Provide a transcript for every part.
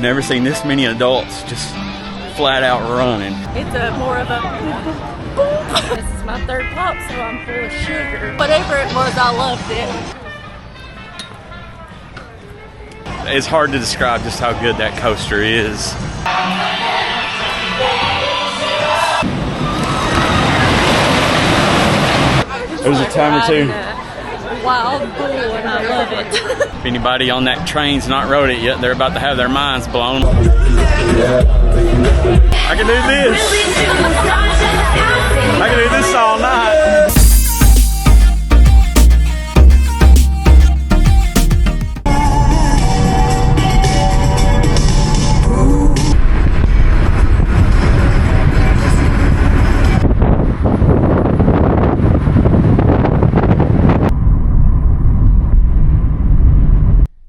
Never seen this many adults just flat out running. It's more of a this is my third pop, so I'm full of sugar. Whatever it was, I loved it. It's hard to describe just how good that coaster is. There's a time or two. Wild bull, and I love it. If anybody on that train's not rode it yet, they're about to have their minds blown. I can do this. I can do this all night.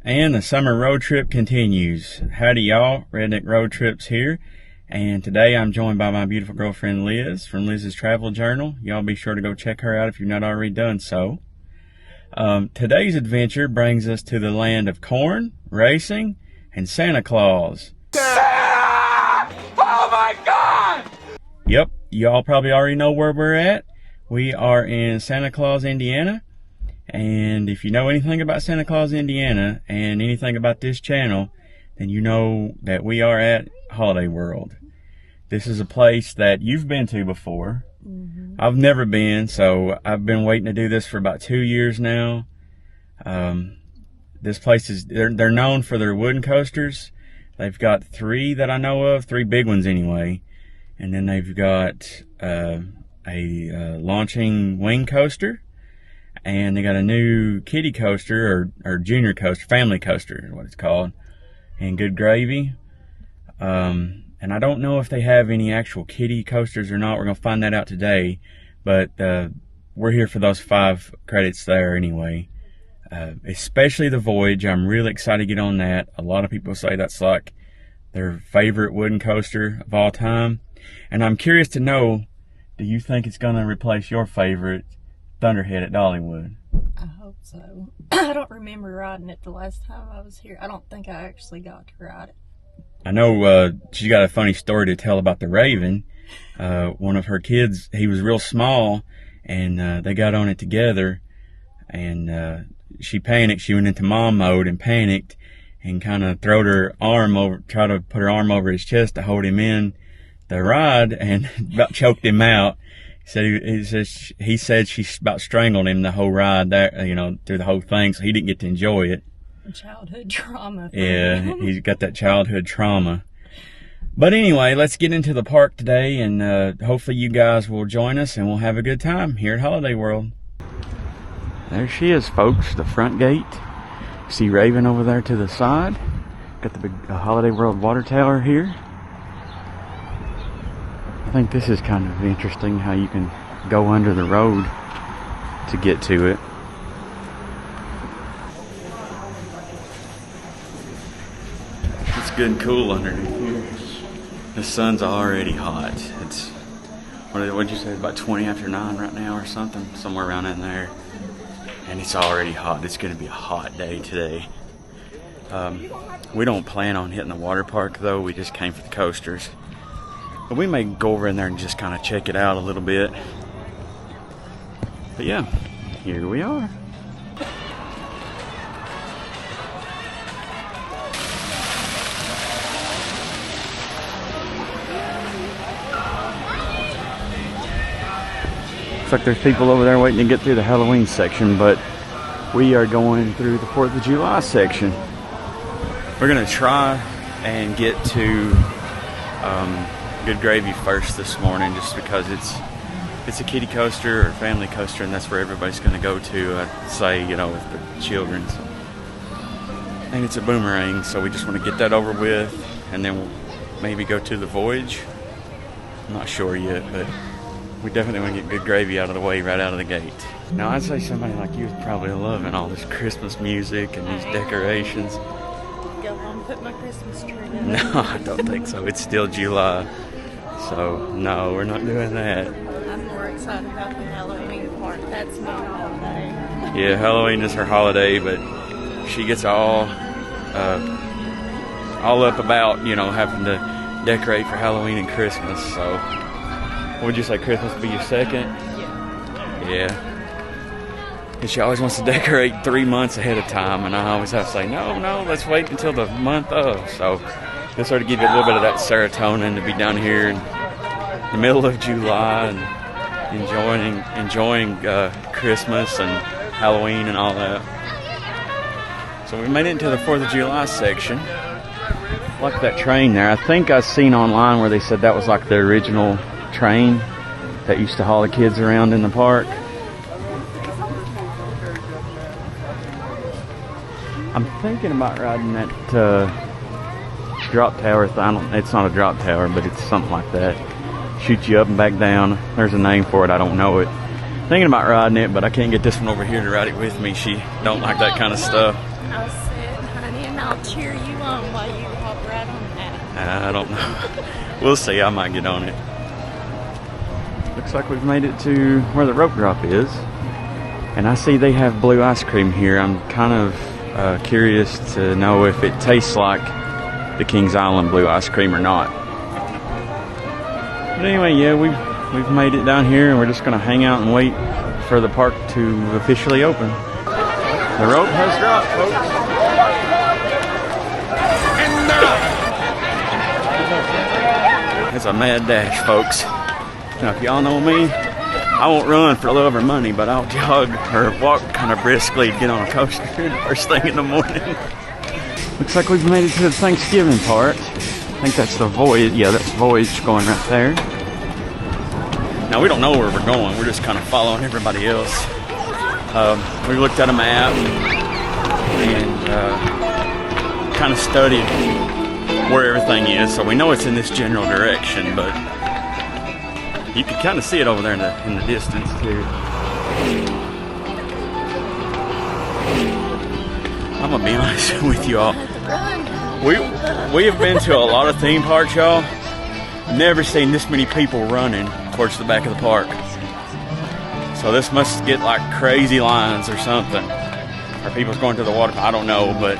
And the summer road trip continues. Howdy y'all, Redneck Road Trips here. And today I'm joined by my beautiful girlfriend Liz from Liz's Travel Journal. Y'all be sure to go check her out if you've not already done so. Today's adventure brings us to the land of corn, racing, and Santa Claus. Santa! Oh my God! Yep, y'all probably already know where we're at. We are in Santa Claus, Indiana. And if you know anything about Santa Claus, Indiana, and anything about this channel, then you know that we are at Holiday World. This is a place that you've been to before. Mm-hmm. I've never been, so I've been waiting to do this for about 2 years now. This place is, they're known for their wooden coasters. They've got 3 that I know of, 3 big ones anyway. And then they've got a launching wing coaster. And they got a new kiddie coaster, or junior coaster, family coaster is what it's called, and Good Gravy. And I don't know if they have any actual kiddie coasters or not. We're going to find that out today. But we're here for those 5 credits there anyway. Especially the Voyage. I'm really excited to get on that. A lot of people say that's like their favorite wooden coaster of all time. And I'm curious to know, do you think it's going to replace your favorite Thunderhead at Dollywood? I hope so. I don't remember riding it the last time I was here. I don't think I actually got to ride it. I know she's got a funny story to tell about the Raven. One of her kids, he was real small, and they got on it together, and she panicked. She went into mom mode and panicked and kind of tried to put her arm over his chest to hold him in the ride, and about choked him out. He said she about strangled him the whole ride there, through the whole thing, so he didn't get to enjoy it. Childhood trauma. Yeah, he's got that childhood trauma. But anyway, let's get into the park today, and hopefully you guys will join us, and we'll have a good time here at Holiday World. There she is, folks, the front gate. See Raven over there to the side. Got the big Holiday World water tower here. I think this is kind of interesting how you can go under the road to get to it. It's good and cool underneath here. The sun's already hot. It's, what'd you say, about 20 after 9 right now or something? Somewhere around in there. And it's already hot. It's going to be a hot day today. We don't plan on hitting the water park though. We just came for the coasters. But we may go over in there and just kind of check it out a little bit. But yeah, here we are. Looks like there's people over there waiting to get through the Halloween section, but we are going through the 4th of July section. We're gonna try and get to Good Gravy first this morning, just because it's a kiddie coaster or family coaster, and that's where everybody's going to go to, I'd say, with the children. And it's a boomerang, so we just want to get that over with, and then we'll maybe go to the Voyage. I'm not sure yet, but we definitely want to get Good Gravy out of the way right out of the gate. Now, I'd say somebody like you is probably loving all this Christmas music and these decorations. Go home, put my Christmas tree up. No, I don't think so. It's still July. So, no, we're not doing that. I'm more excited about the Halloween part. That's my holiday. Yeah, Halloween is her holiday, but she gets all all up about, you know, having to decorate for Halloween and Christmas. So, would you say Christmas would be your second? Yeah. And she always wants to decorate 3 months ahead of time, and I always have to say, no, let's wait until the month of. So, this sort of give you a little bit of that serotonin to be down here in the middle of July and enjoying Christmas and Halloween and all that. So we made it into the 4th of July section. Like that train there. I think I seen online where they said that was like the original train that used to haul the kids around in the park. I'm thinking about riding that drop tower. It's not a drop tower, but it's something like that. Shoots you up and back down. There's a name for it. I don't know it. Thinking about riding it, but I can't get this one over here to ride it with me. She don't like that kind of stuff. I'll sit, honey, and I'll cheer you on while you hop right on that. I don't know. We'll see. I might get on it. Looks like we've made it to where the rope drop is. And I see they have blue ice cream here. I'm kind of curious to know if it tastes like the Kings Island blue ice cream or not. But anyway, yeah, we've made it down here, and we're just going to hang out and wait for the park to officially open. The rope has dropped, folks. It's a mad dash, folks. Now, if y'all know me, I won't run for love or money, but I'll jog or walk kind of briskly to get on a coaster first thing in the morning. Looks like we've made it to the Thanksgiving part. I think that's the Voyage. Yeah, that's Voyage going right there. Now, we don't know where we're going. We're just kind of following everybody else. We looked at a map and kind of studied where everything is. So we know it's in this general direction, but you can kind of see it over there in the distance, too. I'm going to be honest with you all. We have been to a lot of theme parks, y'all. Never seen this many people running towards the back of the park. So this must get like crazy lines or something. Or people's going to the water. I don't know, but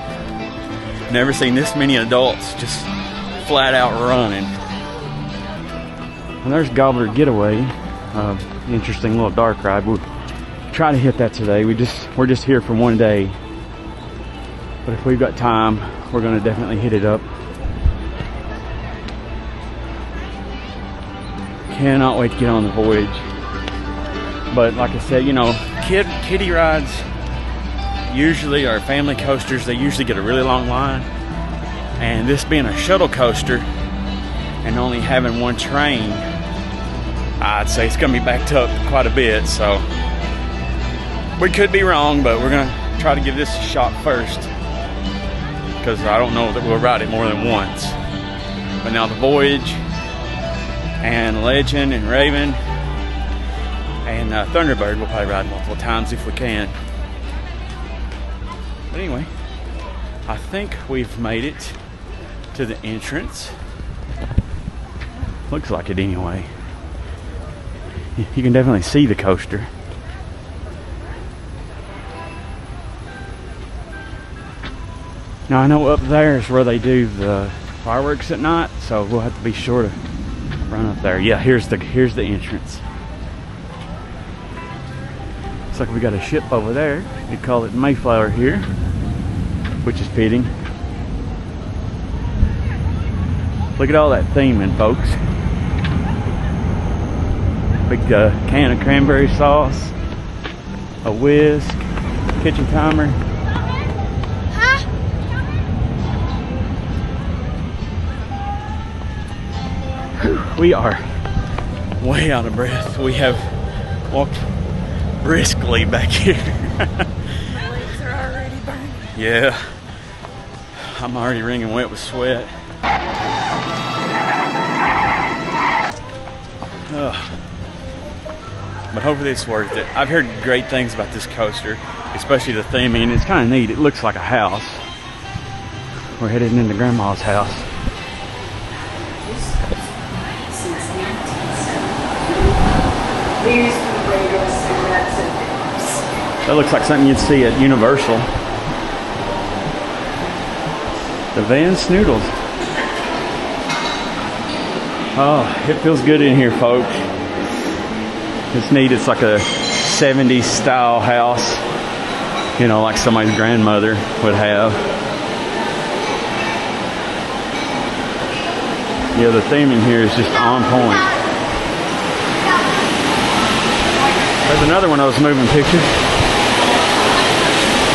never seen this many adults just flat out running. And there's Gobbler Getaway. Interesting little dark ride. We'll try to hit that today. We're just here for one day. But if we've got time, we're going to definitely hit it up. Cannot wait to get on the Voyage. But like I said, you know, kiddie rides usually are family coasters. They usually get a really long line. And this being a shuttle coaster and only having one train, I'd say it's going to be backed up quite a bit. So we could be wrong, but we're going to try to give this a shot first, because I don't know that we'll ride it more than once. But now the Voyage and Legend and Raven and Thunderbird we'll probably ride multiple times if we can. But anyway, I think we've made it to the entrance. Looks like it anyway. You can definitely see the coaster. Now I know up there is where they do the fireworks at night, so we'll have to be sure to run up there. Yeah, here's the entrance. Looks like we got a ship over there. We call it Mayflower here, which is fitting. Look at all that theming, folks. Big can of cranberry sauce, a whisk, kitchen timer. We are way out of breath. We have walked briskly back here. My legs are already burning. Yeah, I'm already wringing wet with sweat. But hopefully it's worth it. I've heard great things about this coaster, especially the theming. It's kind of neat. It looks like a house. We're headed into Grandma's house. That looks like something you'd see at Universal. The Van Snoodles. Oh, it feels good in here, folks. It's neat. It's like a 70s style house. You know, like somebody's grandmother would have. Yeah, the theme in here is just on point. There's another one of those moving pictures.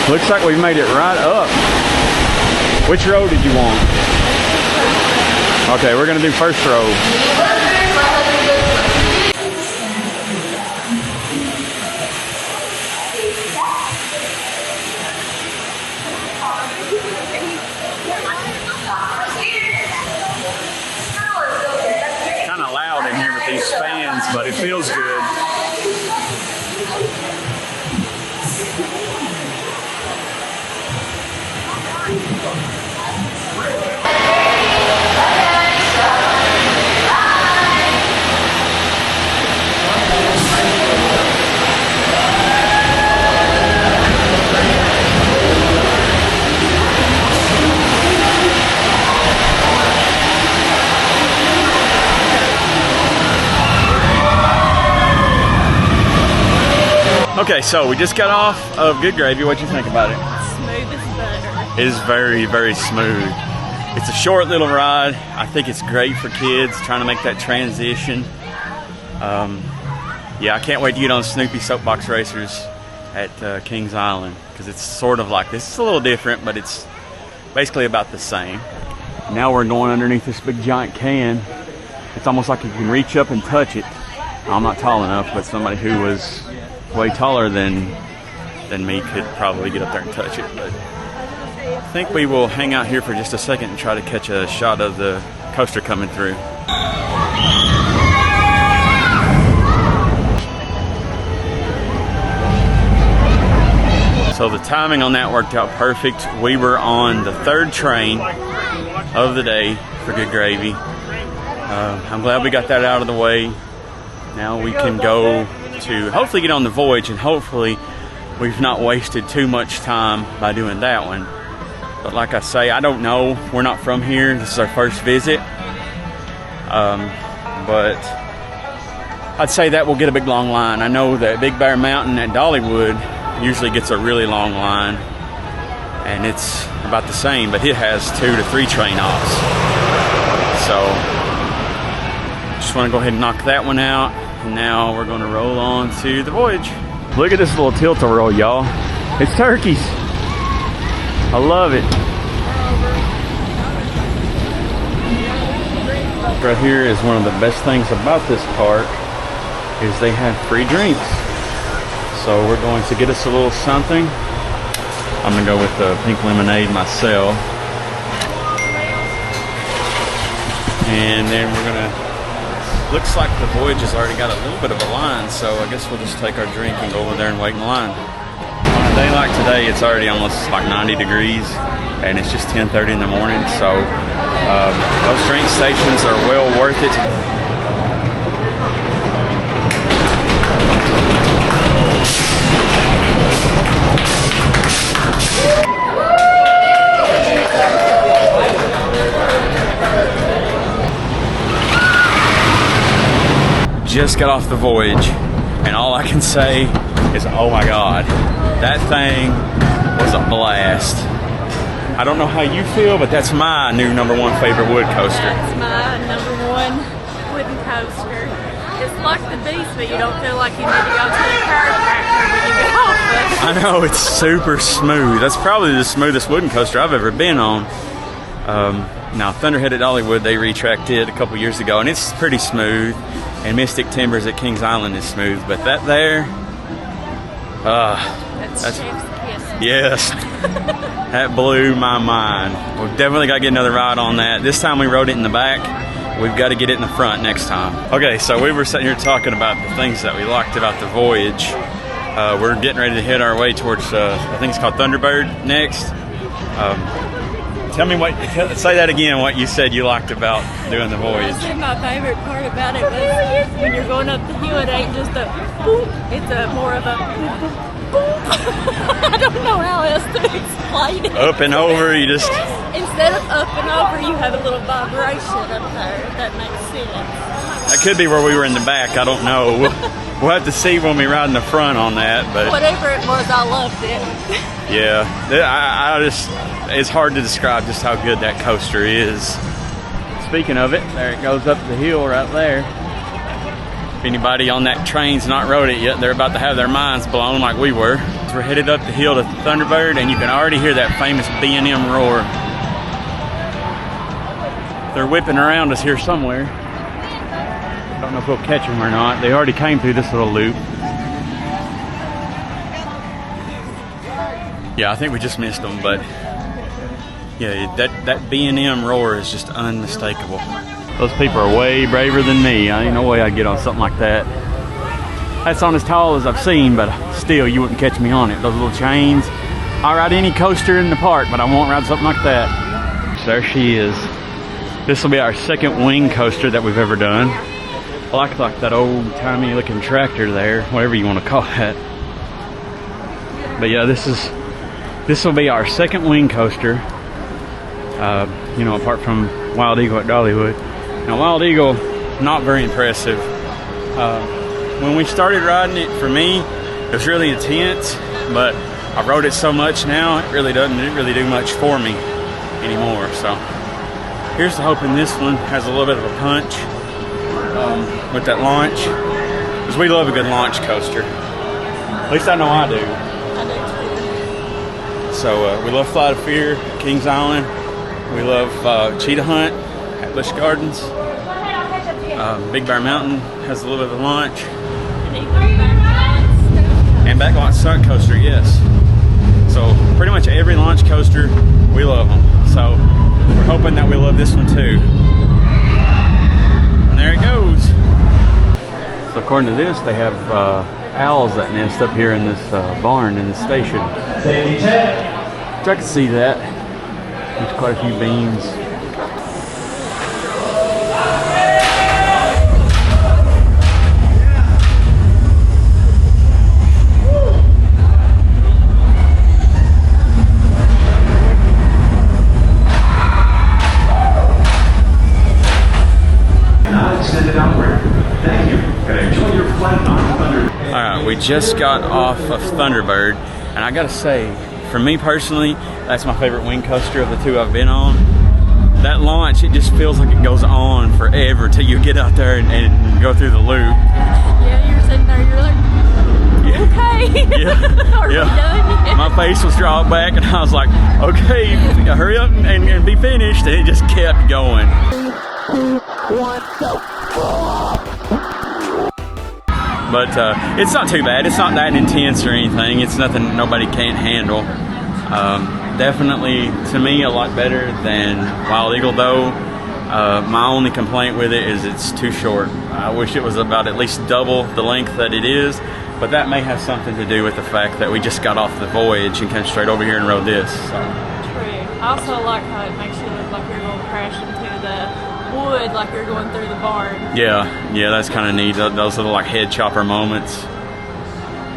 Looks like we made it right up. Which row did you want? Okay, we're gonna do first row. Kind of loud in here with these fans, but it feels good. Okay, so we just got off of Good Gravy. What'd you think about it? Smooth as butter. It is very, very smooth. It's a short little ride. I think it's great for kids trying to make that transition. Yeah, I can't wait to get on Snoopy Soapbox Racers at Kings Island, because it's sort of like this. It's a little different, but it's basically about the same. Now we're going underneath this big giant can. It's almost like you can reach up and touch it. I'm not tall enough, but somebody who was way taller than me could probably get up there and touch it. But I think we will hang out here for just a second and try to catch a shot of the coaster coming through. So the timing on that worked out perfect. We were on the third train of the day for Good Gravy. I'm glad we got that out of the way. Now we can go to hopefully get on the Voyage, and hopefully we've not wasted too much time by doing that one. But like I say, I don't know. We're not from here. This is our first visit. But I'd say that we'll get a big long line. I know that Big Bear Mountain at Dollywood usually gets a really long line, and it's about the same, but it has 2 to 3 train offs. So just want to go ahead and knock that one out, and now we're going to roll on to the Voyage. Look at this little tilt-a-roll, y'all. It's turkeys. I love it. Right here is one of the best things about this park is they have free drinks. So we're going to get us a little something. I'm gonna go with the pink lemonade myself. And then we're gonna, looks like the Voyage has already got a little bit of a line, so I guess we'll just take our drink and go over there and wait in line. On a day like today, it's already almost like 90 degrees, and it's just 10:30 in the morning, so those drink stations are well worth it. Just got off the Voyage, and all I can say is, oh my God, that thing was a blast. I don't know how you feel, but that's my new #1 favorite wood coaster. That's my #1 wooden coaster. It's like the Beast, but you don't feel like you need to go to the chiropractor when you get off it. I know, it's super smooth. That's probably the smoothest wooden coaster I've ever been on. Now, Thunderhead at Dollywood, they retracked it a couple years ago, and it's pretty smooth. And Mystic Timbers at Kings Island is smooth, but that there, That's chef's kiss. yes, that blew my mind. We've definitely got to get another ride on that. This time we rode it in the back. We've got to get it in the front next time. Okay, so we were sitting here talking about the things that we liked about the Voyage. We're getting ready to head our way towards, I think it's called Thunderbird next. Tell me say that again, what you said you liked about doing the Voyage. I said my favorite part about it was when you're going up the hill, it ain't just a boop, it's a more of a boop, boop, I don't know how else to explain it. Up and over, you just... Instead of up and over, you have a little vibration up there, if that makes sense. That could be where we were in the back, I don't know. We'll have to see when we ride in the front on that, but... Whatever it was, I loved it. Yeah, I just... It's hard to describe just how good that coaster is. Speaking of it, there it goes up the hill right there. If anybody on that train's not rode it yet, they're about to have their minds blown like we were. We're headed up the hill to Thunderbird, and you can already hear that famous B&M roar. They're whipping around us here somewhere. Don't know if we'll catch them or not. They already came through this little loop. Yeah, I think we just missed them, but yeah, that B&M roar is just unmistakable. Those people are way braver than me. I ain't no way I'd get on something like that. That's on as tall as I've seen, but still, you wouldn't catch me on it. Those little chains. I'll ride any coaster in the park, but I won't ride something like that. So there she is. This will be our second wing coaster that we've ever done. I like that old-timey looking tractor there, whatever you want to call that. But yeah, this will be our second wing coaster. You know, apart from Wild Eagle at Dollywood. Now, Wild Eagle, not very impressive. When we started riding it, for me, it was really intense, but I rode it so much now, it really didn't really do much for me anymore. So here's to hoping this one has a little bit of a punch with that launch, because we love a good launch coaster. At least I know I do. I do too. So we love Flight of Fear, Kings Island. We love Cheetah Hunt at Busch Gardens. Big Bear Mountain has a little bit of a launch. And Backlot Stunt Coaster, yes. So pretty much every launch coaster, we love them. So we're hoping that we love this one too. And there it goes. So according to this, they have owls that nest up here in this barn in the station. So I can see that. There's quite a few beams. Alright, we just got off of Thunderbird, and I gotta say, for me personally, that's my favorite wing coaster of the two I've been on. That launch, it just feels like it goes on forever till you get out there and go through the loop. Yeah, you're sitting there, you're like, okay. Yeah. Are we done yet? My face was drawn back, and I was like, okay, hurry up and be finished. And it just kept going. But it's not too bad. It's not that intense or anything. It's nothing nobody can't handle. Definitely, to me, a lot better than Wild Eagle, though. My only complaint with it is it's too short. I wish it was about at least double the length that it is, but that may have something to do with the fact that we just got off the Voyage and came straight over here and rode this. So. True. I also like how it makes you look like you're going to crash into the wood, like you're going through the barn. Yeah, that's kind of neat. Those little like head chopper moments.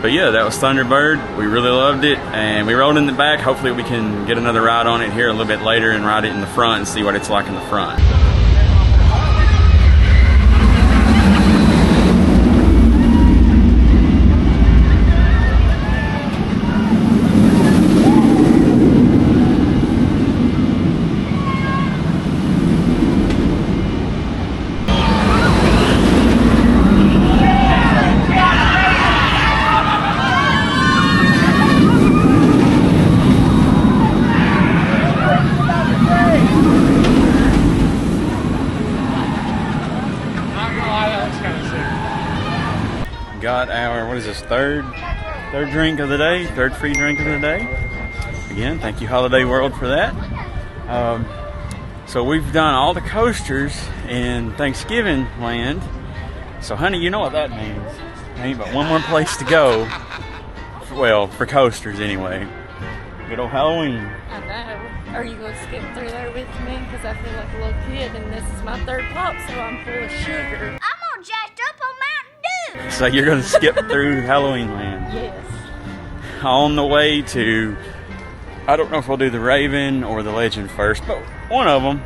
But yeah, that was Thunderbird. We really loved it, and we rode in the back. Hopefully we can get another ride on it here a little bit later and ride it in the front and see what it's like in the front. Got our, what is this, third drink of the day, third free drink of the day. Again, thank you Holiday World for that. So we've done all the coasters in Thanksgiving land. So honey, you know what that means. There ain't but one more place to go. Well, for coasters anyway. Good old Halloween. I know. Are you going to skip through there with me? Because I feel like a little kid, and this is my third pop, so I'm full of sugar. I'm all jacked up on Mountain Dew. So you're going to skip through Halloween land. Yes. on the way to, I don't know if we'll do the Raven or the Legend first, but one of them.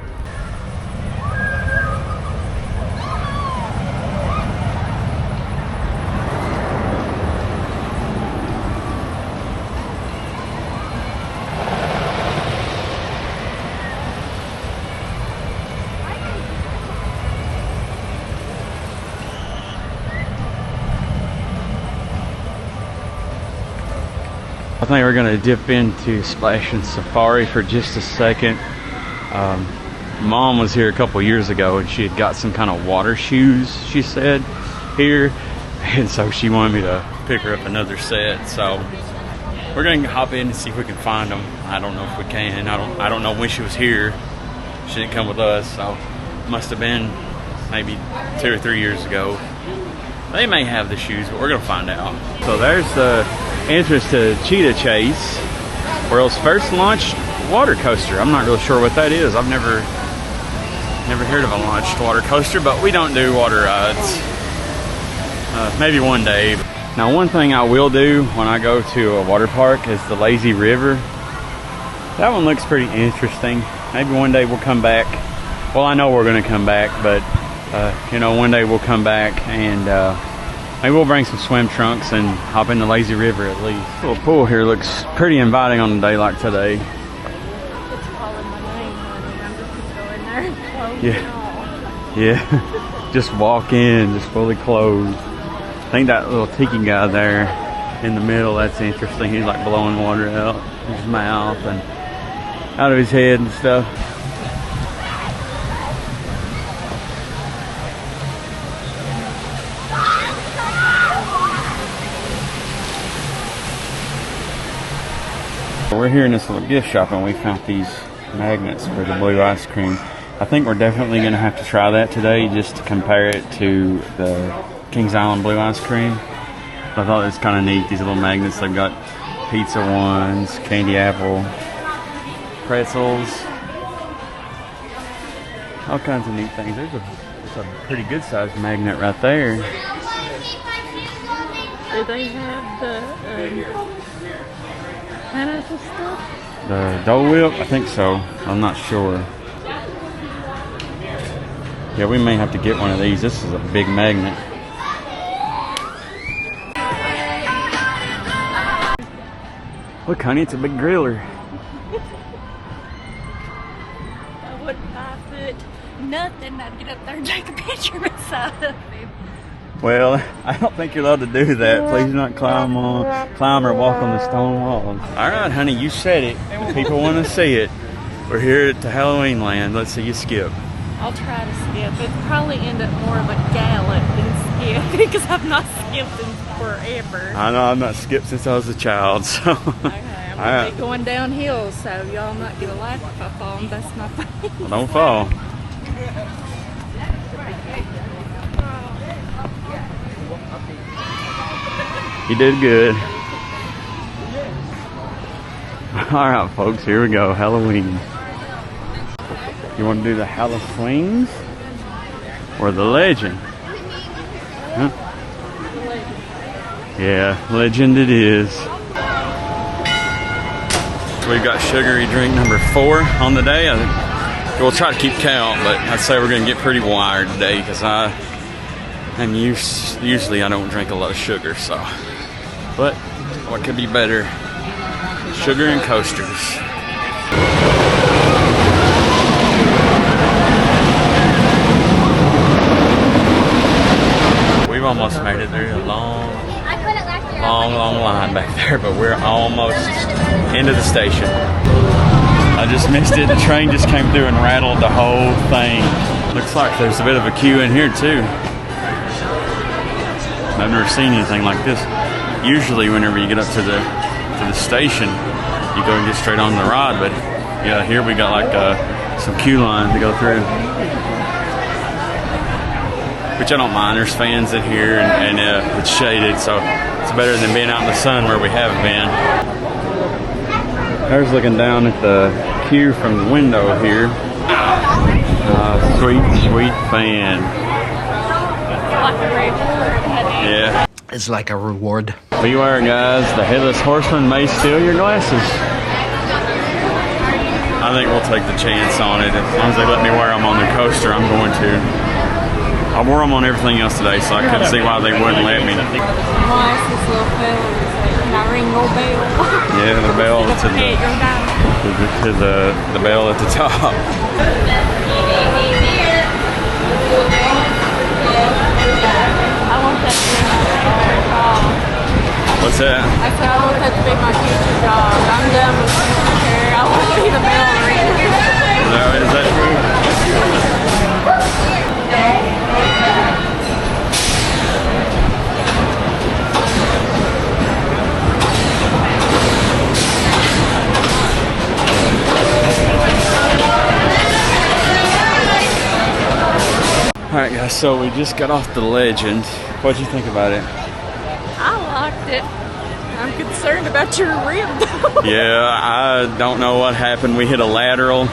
I think we're gonna dip into Splashin Safari for just a second. Mom was here a couple years ago and she had got some kind of water shoes, she said, here. And so she wanted me to pick her up another set. So we're gonna hop in and see if we can find them. I don't know if we can. I don't know when she was here. She didn't come with us, so must have been maybe 2 or 3 years ago. They may have the shoes, but we're gonna find out. So there's the entrance to Cheetah Chase, world's first launched water coaster. I'm not really sure what that is. I've never heard of a launched water coaster, but we don't do water rides. Maybe one day. Now, one thing I will do when I go to a water park is the lazy river. That one looks pretty interesting. Maybe one day we'll come back. Well, I know we're going to come back, but you know, one day we'll come back and maybe we'll bring some swim trunks and hop in the lazy river at least. The little pool here looks pretty inviting on a day like today. It's calling my name, honey. I'm just gonna go in there and close it all. Yeah. Just walk in, just fully clothed. I think that little tiki guy there in the middle, that's interesting. He's like blowing water out of his mouth and out of his head and stuff. We're here in this little gift shop and we found these magnets for the blue ice cream. I think we're definitely going to have to try that today just to compare it to the Kings Island blue ice cream. I thought it was kind of neat, these little magnets. They've got pizza ones, candy apple, pretzels, all kinds of neat things. There's a pretty good sized magnet right there. Do they have the pineapple stuff? The Dole Whip? I think so. I'm not sure. Yeah, we may have to get one of these. This is a big magnet. Look, honey, it's a big griller. I wouldn't 5 foot nothing. I'd get up there and take a picture myself. Well, I don't think you're allowed to do that. Please do not climb or walk on the stone walls. All right, honey, you said it. The people want to see it. We're here at the Halloween Land. Let's see you skip. I'll try to skip. It'll probably end up more of a gallop than skip because I've not skipped in forever. I know, I've not skipped since I was a child, so. Okay, I'm gonna be going downhill, so y'all not gonna laugh if I fall. That's my thing. Well, don't fall. You did good. All right, folks, here we go. Halloween. You want to do the Halloween or the Legend? Huh? Yeah, Legend it is. We've got sugary drink number 4 on the day. We'll try to keep count, but I'd say we're going to get pretty wired today because usually I don't drink a lot of sugar, so. But what could be better? Sugar and coasters. We've almost made it. There's a long line back there, but we're almost into the station. I just missed it. The train just came through and rattled the whole thing. Looks like there's a bit of a queue in here too. I've never seen anything like this. Usually whenever you get up to the station, you go and get straight on the ride, but yeah, here we got like some queue line to go through. Which I don't mind. There's fans in here and it's shaded, so it's better than being out in the sun where we haven't been. There's looking down at the queue from the window here. Sweet fan. Like a reward, honey. Yeah. It's like a reward. Beware, guys. The headless horseman may steal your glasses. I think we'll take the chance on it. As long as they let me wear them on the coaster, I'm going to. I wore them on everything else today, so I couldn't see why they wouldn't let me. Yeah, the bell to the bell at the top. What's that? I said I want that to be my future job. I'm done with military. I want to be the bell ringer. Is that true? Alright guys, so we just got off the Legend. What'd you think about it? I liked it. I'm concerned about your rib though. Yeah, I don't know what happened. We hit a lateral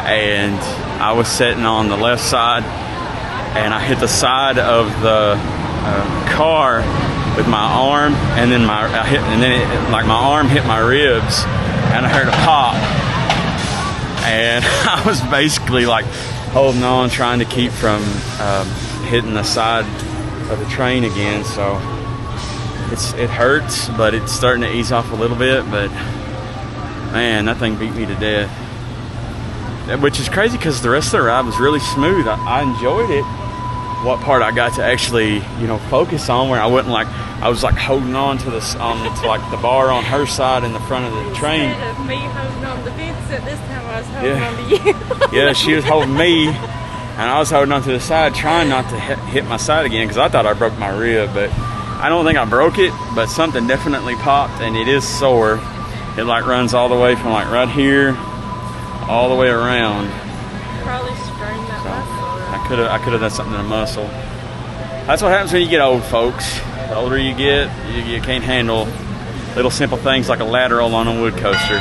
and I was sitting on the left side and I hit the side of the car with my arm, and then my arm hit my ribs and I heard a pop, and I was basically like holding on, trying to keep from hitting the side of the train again. So it hurts, but it's starting to ease off a little bit. But man, that thing beat me to death, which is crazy because the rest of the ride was really smooth. I enjoyed it. What part I got to actually, focus on, where I wasn't like, I was like holding on to like the bar on her side in the front of the train. Instead of me holding on to Vincent, this time I was holding on to you. Yeah, she was holding me, and I was holding on to the side, trying not to hit my side again, because I thought I broke my rib, but I don't think I broke it, but something definitely popped, and it is sore. It like runs all the way from like right here, all the way around. Probably strained that muscle. I could have done something to the muscle. That's what happens when you get old, folks. The older you get, you can't handle little simple things like a lateral on a wood coaster.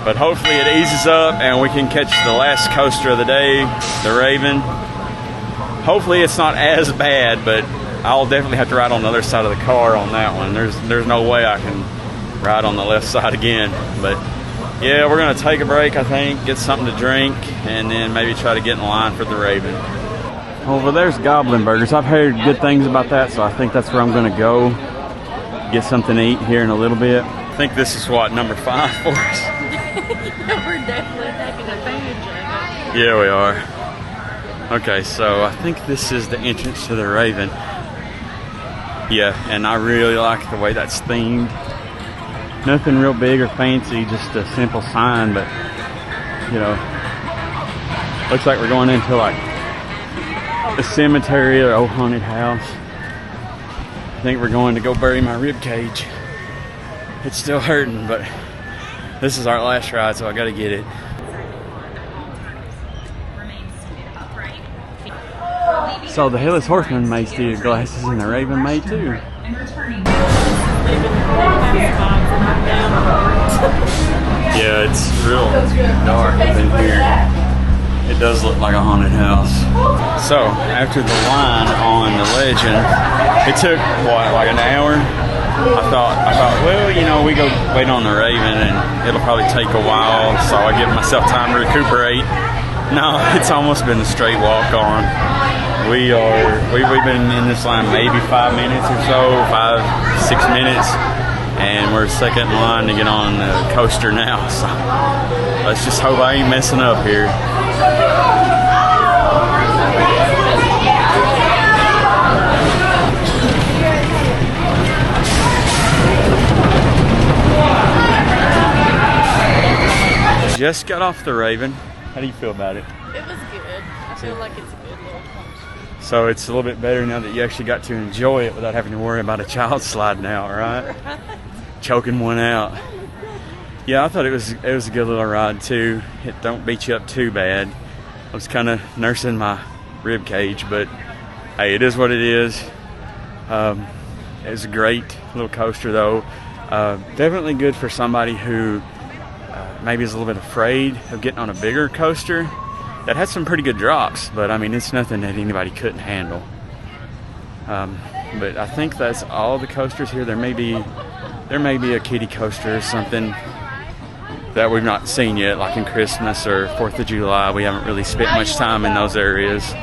But hopefully it eases up and we can catch the last coaster of the day, the Raven. Hopefully it's not as bad, but I'll definitely have to ride on the other side of the car on that one. There's no way I can ride on the left side again. But yeah, we're going to take a break, I think, get something to drink, and then maybe try to get in line for the Raven. Over there's Gobbler Burgers. I've heard good things about that, so I think that's where I'm going to go. Get something to eat here in a little bit. I think this is what, number 5 for us? Yeah, we're definitely taking advantage of it. Yeah, we are. Okay, so I think this is the entrance to the Raven. Yeah, and I really like the way that's themed. Nothing real big or fancy, just a simple sign, but looks like we're going into like a cemetery or old haunted house. I think we're going to go bury my rib cage. It's still hurting, but this is our last ride, so I gotta get it. So the Headless Horseman may steal your glasses, and the Raven may too. Yeah, it's real dark in here. It does look like a haunted house. So after the line on the Legend, it took what, like an hour? I thought, well, we go wait on the Raven and it'll probably take a while, so I give myself time to recuperate. No, it's almost been a straight walk on. We've been in this line maybe 5 minutes or so, 5-6 minutes, and we're second in line to get on the coaster now. So let's just hope I ain't messing up here. Just got off the Raven. How do you feel about it? It was good. I feel like it's a good little coaster. So it's a little bit better now that you actually got to enjoy it without having to worry about a child sliding out, right? Choking one out. Yeah, I thought it was a good little ride too. It don't beat you up too bad. I was kind of nursing my rib cage, but hey, it is what it is. It was a great little coaster though. Definitely good for somebody who maybe is a little bit afraid of getting on a bigger coaster that had some pretty good drops, but I mean, it's nothing that anybody couldn't handle. But I think that's all the coasters here. There may be a kiddie coaster or something that we've not seen yet, like in Christmas or 4th of July. We haven't really spent much time in those areas.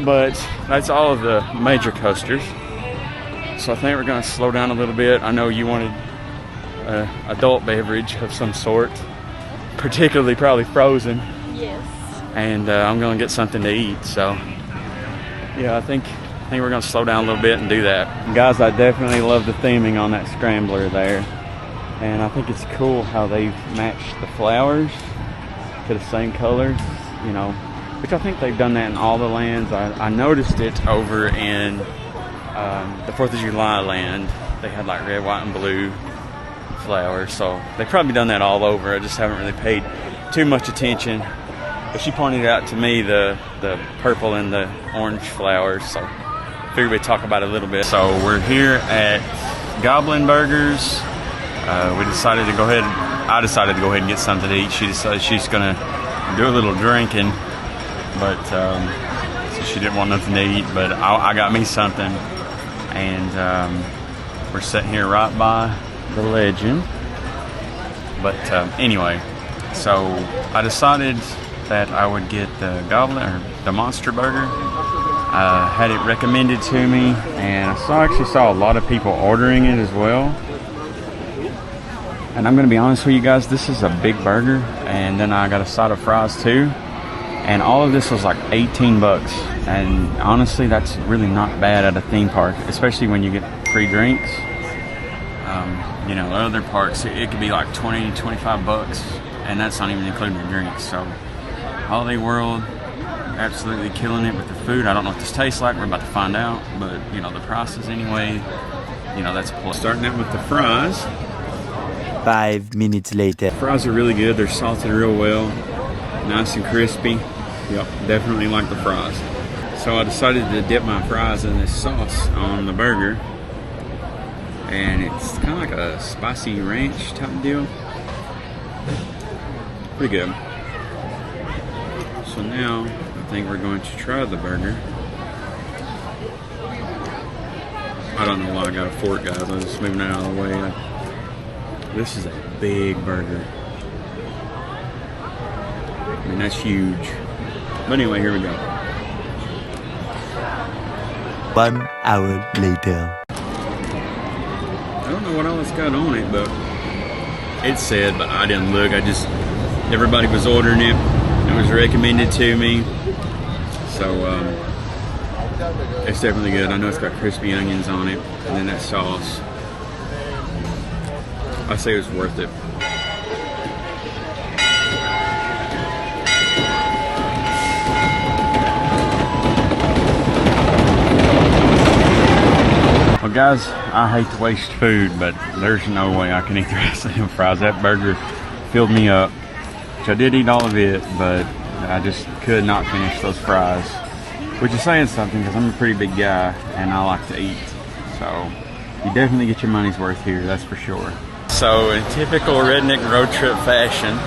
But that's all of the major coasters. So I think we're going to slow down a little bit. I know you wanted an adult beverage of some sort, particularly probably frozen. Yes. And I'm going to get something to eat. So yeah, I think we're going to slow down a little bit and do that. Guys, I definitely love the theming on that scrambler there. And I think it's cool how they've matched the flowers to the same colors, you know, which I think they've done that in all the lands. I noticed it over in the 4th of July land. They had like red, white, and blue flowers. So they've probably done that all over. I just haven't really paid too much attention. But she pointed out to me the purple and the orange flowers. So I figured we'd talk about it a little bit. So we're here at Gobbler Burgers. I decided to go ahead and get something to eat. She decided she's gonna do a little drinking, but so she didn't want nothing to eat. But I got me something, and we're sitting here right by the Legend. But anyway, so I decided that I would get the Gobbler, or the Monster Burger. Had it recommended to me, and I actually saw a lot of people ordering it as well. And I'm going to be honest with you guys, this is a big burger, and then I got a side of fries too. And all of this was like 18 bucks. And honestly, that's really not bad at a theme park, especially when you get free drinks. You know, other parks, it could be like 20, 25 bucks, and that's not even including the drinks. So, Holiday World, absolutely killing it with the food. I don't know what this tastes like, we're about to find out. But, you know, the prices anyway, you know, that's a plus. Starting out with the fries. 5 minutes later. Fries are really good. They're salted real well, nice and crispy. Yep, definitely like the fries. So I decided to dip my fries in this sauce on the burger, and it's kind of like a spicy ranch type of deal. Pretty good. So now I think we're going to try the burger. I don't know why I got a fork, guys. I'm just moving it out of the way. This is a big burger. I mean, that's huge. But anyway, here we go. 1 hour later. I don't know what all it's got on it, but it said, but I didn't look. Everybody was ordering it. It was recommended to me. So, it's definitely good. I know it's got crispy onions on it, and then that sauce. I say it was worth it. Well, guys, I hate to waste food, but there's no way I can eat the rest of them fries. That burger filled me up, which I did eat all of it, but I just could not finish those fries, which is saying something because I'm a pretty big guy and I like to eat. So you definitely get your money's worth here, that's for sure. So in typical Redneck road trip fashion,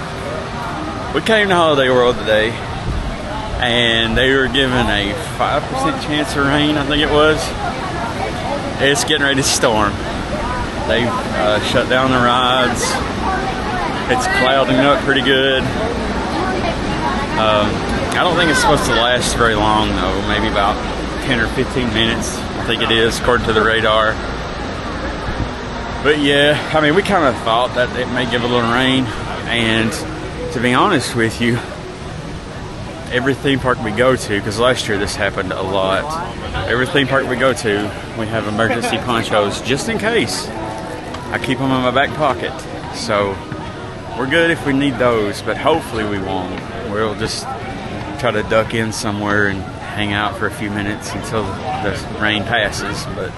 we came to Holiday World today, and they were given a 5% chance of rain, I think it was. It's getting ready to storm. They've shut down the rides. It's clouding up pretty good. I don't think it's supposed to last very long though, maybe about 10 or 15 minutes, I think it is, according to the radar. But yeah, I mean, we kind of thought that it may give a little rain, and to be honest with you, every theme park we go to, because last year this happened a lot, every theme park we go to, we have emergency ponchos just in case. I keep them in my back pocket, so we're good if we need those, but hopefully we won't. We'll just try to duck in somewhere and hang out for a few minutes until the rain passes. But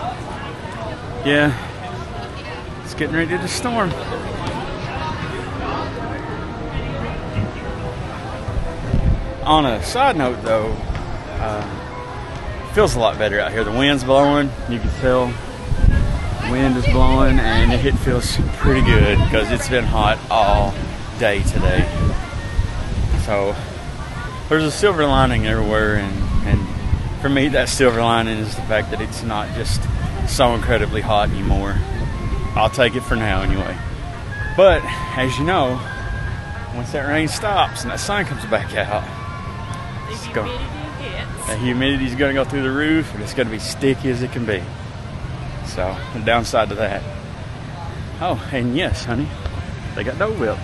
yeah, it's getting ready to storm. On a side note though, it feels a lot better out here. The wind's blowing, you can tell the wind is blowing, and it feels pretty good because it's been hot all day today. So there's a silver lining everywhere, and for me, that silver lining is the fact that it's not just so incredibly hot anymore. I'll take it for now anyway. But as you know, once that rain stops and that sun comes back out, the humidity's going to go through the roof, and it's going to be sticky as it can be. So the downside to that. Oh, and yes, honey, they got Dole Whip.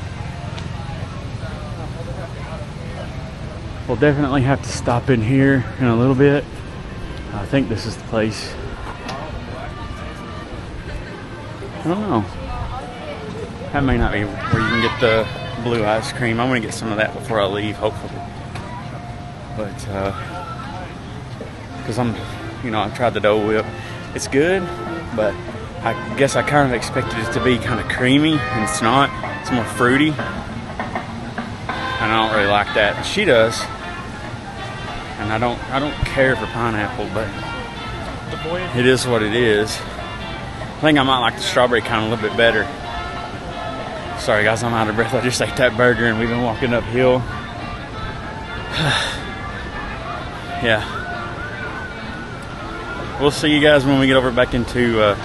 We'll definitely have to stop in here in a little bit. I think this is the place. I don't know. That may not be where you can get the blue ice cream. I'm gonna get some of that before I leave, hopefully. But because I've tried the Dole Whip. It's good, but I guess I kind of expected it to be kind of creamy, and it's not. It's more fruity, and I don't really like that. She does, and I don't care for pineapple, but it is what it is. I think I might like the strawberry kind of a little bit better. Sorry guys, I'm out of breath. I just ate that burger and we've been walking uphill. Yeah. We'll see you guys when we get over back into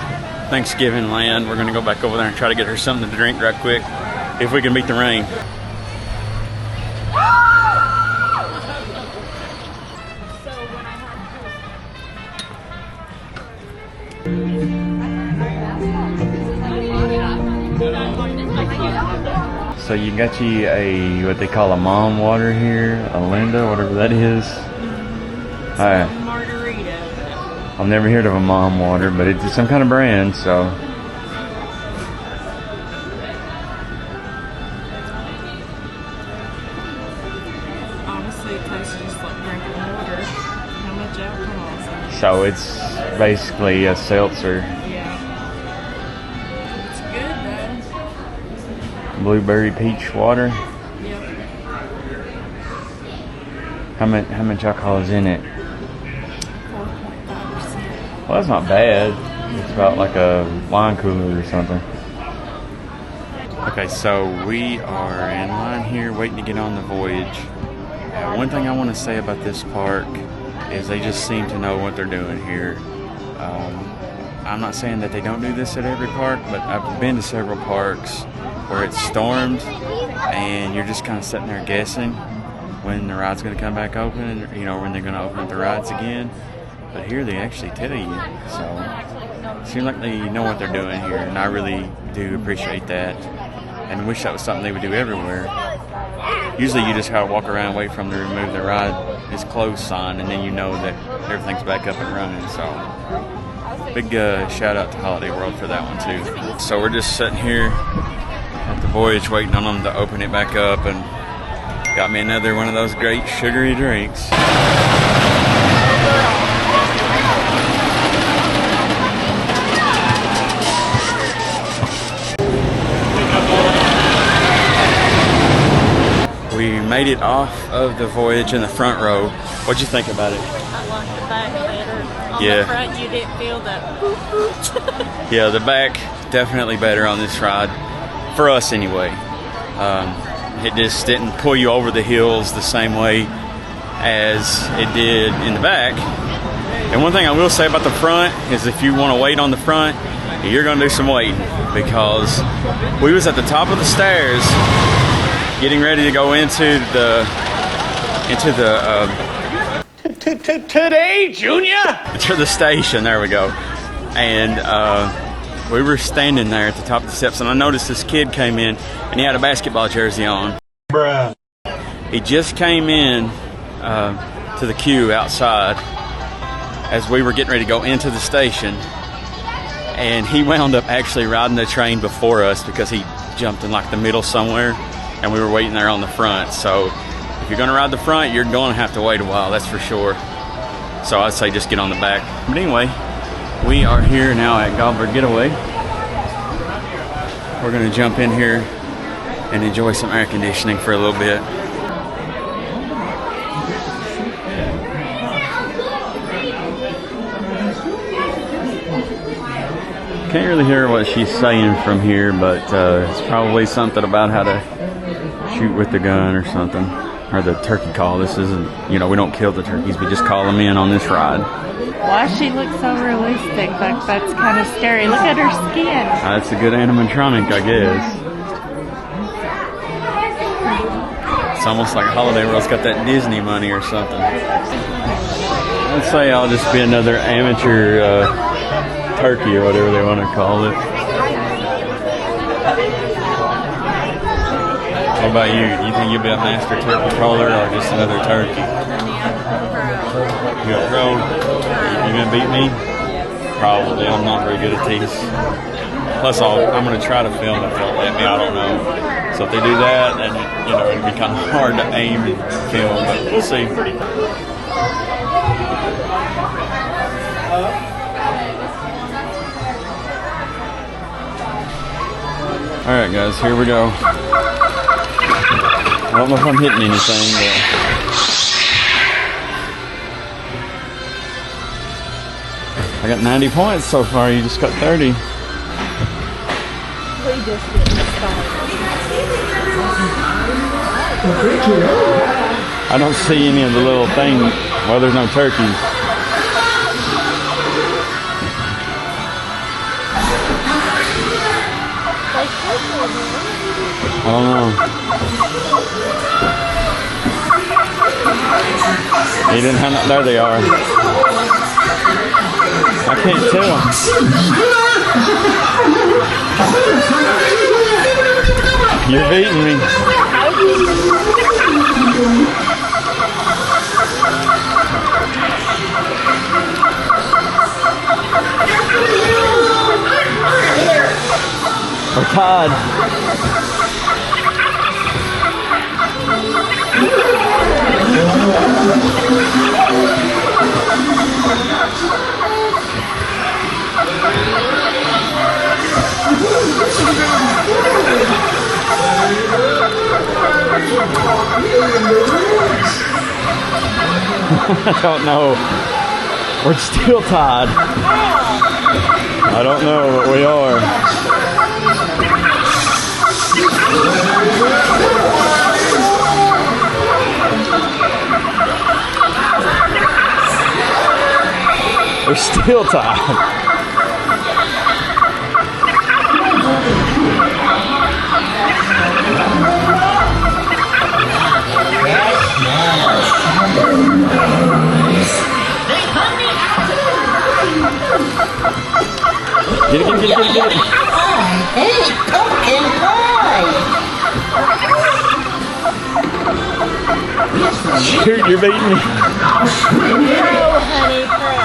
Thanksgiving land. We're gonna go back over there and try to get her something to drink right quick, if we can beat the rain. So you got you a, what they call a mom water here, a Linda, whatever that is. Margarita. I've never heard of a mom water, but it's some kind of brand, so. Honestly, it tastes just like drinking water. How much alcohol is in it? So it's basically a seltzer. Yeah. It's good though. Blueberry peach water. Yep. How much alcohol is in it? 4.5%. Well, that's not bad. It's about like a wine cooler or something. Okay, so we are in line here waiting to get on the Voyage. One thing I want to say about this park is they just seem to know what they're doing here. I'm not saying that they don't do this at every park, but I've been to several parks where it's stormed and you're just kind of sitting there guessing when the ride's going to come back open, and when they're going to open up the rides again. But here they actually tell you, so it seems like they know what they're doing here, and I really do appreciate that and wish that was something they would do everywhere. Usually you just kind of walk around and wait for them to remove the ride is closed sign, and then you know that everything's back up and running. So big shout out to Holiday World for that one too. So we're just sitting here at the Voyage waiting on them to open it back up, and got me another one of those great sugary drinks. We made it off of the Voyage in the front row. What'd you think about it? I like the back better. On Yeah. the front, you didn't feel that. Yeah, the back definitely better on this ride, for us anyway. It just didn't pull you over the hills the same way as it did in the back. And one thing I will say about the front is if you want to wait on the front, you're going to do some waiting, because we was at the top of the stairs getting ready to go into the today, Junior, to the station. There we go. And we were standing there at the top of the steps, and I noticed this kid came in, and he had a basketball jersey on. Bruh. He just came in to the queue outside as we were getting ready to go into the station, and he wound up actually riding the train before us because he jumped in like the middle somewhere, and we were waiting there on the front. So if you're gonna ride the front, you're gonna have to wait a while, that's for sure. So I'd say just get on the back. But anyway, we are here now at Gobbler Getaway. We're gonna jump in here and enjoy some air conditioning for a little bit. Can't really hear what she's saying from here, but it's probably something about how to shoot with the gun or something. or the turkey call. This isn't, you know, we don't kill the turkeys. We just call them in on this ride. Why she looks so realistic? Like, that's kind of scary. Look at her skin. That's a good animatronic, I guess. It's almost like a Holiday World's got that Disney money or something. Let's say I'll just be another amateur turkey or whatever they want to call it. What about you? You think you'll be a master turkey caller or just another turkey? You're a pro? You gonna beat me? Probably. I'm not very good at these. Plus, I'm gonna try to film if they'll let me. I don't know. So if they do that, then you know it'll be kind of hard to aim and film, but we'll see. All right, guys, here we go. I don't know if I'm hitting anything, but I got 90 points so far. You just got 30. We just getting started. I don't see any of the little thing. Well, there's no turkeys. I don't know. He didn't have no, there they are. I can't tell. You're beating me. We're tied. I don't know. We're still tied. I don't know, but we are. We're still tied. Get it. Hey, pumpkin pie! Shoot, you're beating me. Pro, honey, pro.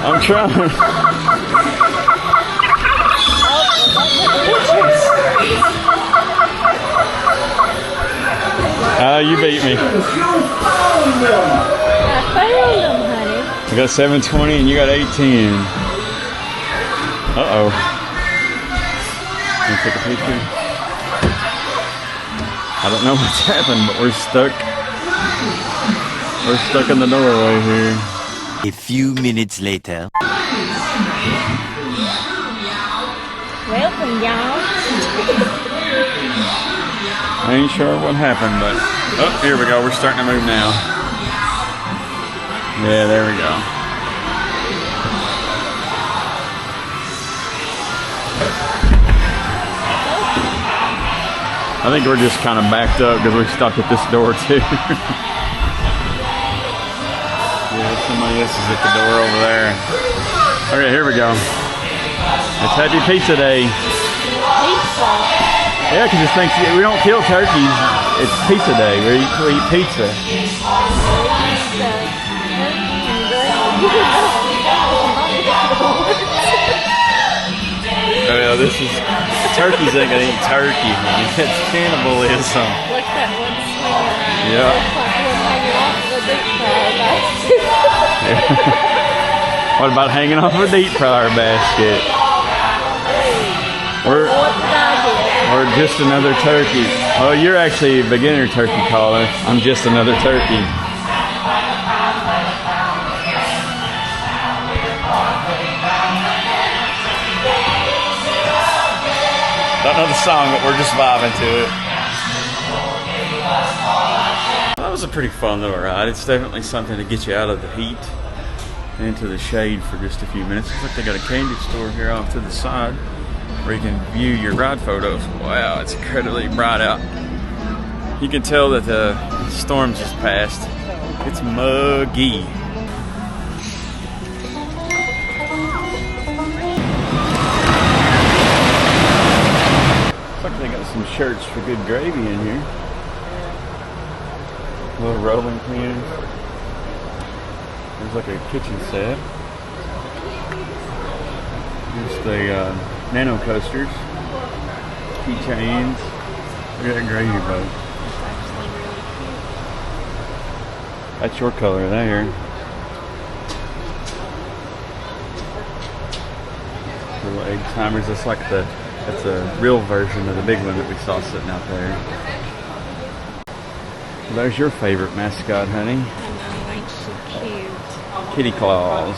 I'm trying. You beat me. I failed them, honey. I got 720 and you got 18. Uh-oh. Can you take a picture? I don't know what's happened, but we're stuck. We're stuck in the doorway here. A few minutes later. Welcome, y'all. I ain't sure what happened, but oh, here we go. We're starting to move now. Yeah, there we go. I think we're just kind of backed up because we stopped at this door too. Yeah, somebody else is at the door over there. Okay, here we go. It's Happy Pizza Day. Pizza. Yeah, because it's Thanksgiving. We don't kill turkeys. It's Pizza Day. We eat pizza. Oh yeah, this is turkeys ain't gonna eat turkey, man. It's cannibalism. Like that one swinger. Yeah. What about hanging off a deep fryer basket? We're just another turkey. Oh, you're actually a beginner turkey caller. I'm just another turkey. don't know the song, but we're just vibing to it. That was a pretty fun little ride. It's definitely something to get you out of the heat and into the shade for just a few minutes. Looks like they got a candy store here off to the side where you can view your ride photos. Wow, it's incredibly bright out. You can tell that the storm just passed. It's muggy. Looks like they got some shirts for good gravy in here. Little rolling pins. There's like a kitchen set. There's the nano coasters, keychains. Look at that gravy boat. That's your color there. Little egg timers. That's like that's a real version of the big one that we saw sitting out there. Well, there's your favorite mascot, honey. I know, ain't she cute? Kitty Claus.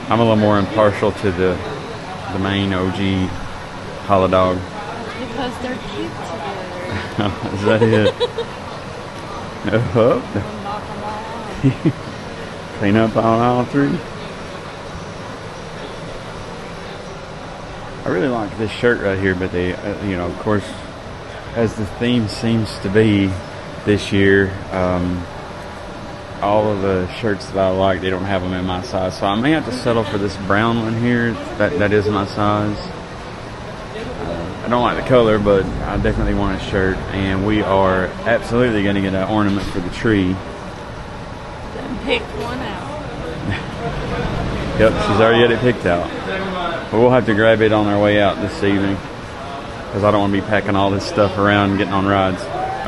I'm a little more impartial to the main OG Hollow Dog. Because they're cute together. Is that it? Oh. Knock them all off. Clean up on all three. I really like this shirt right here, but they, you know, of course, as the theme seems to be this year, all of the shirts that I like, they don't have them in my size, so I may have to settle for this brown one here. That is my size. I don't like the color, but I definitely want a shirt, and we are absolutely going to get an ornament for the tree. Then picked one out. Yep, she's already got it picked out. But we'll have to grab it on our way out this evening, because I don't want to be packing all this stuff around and getting on rides.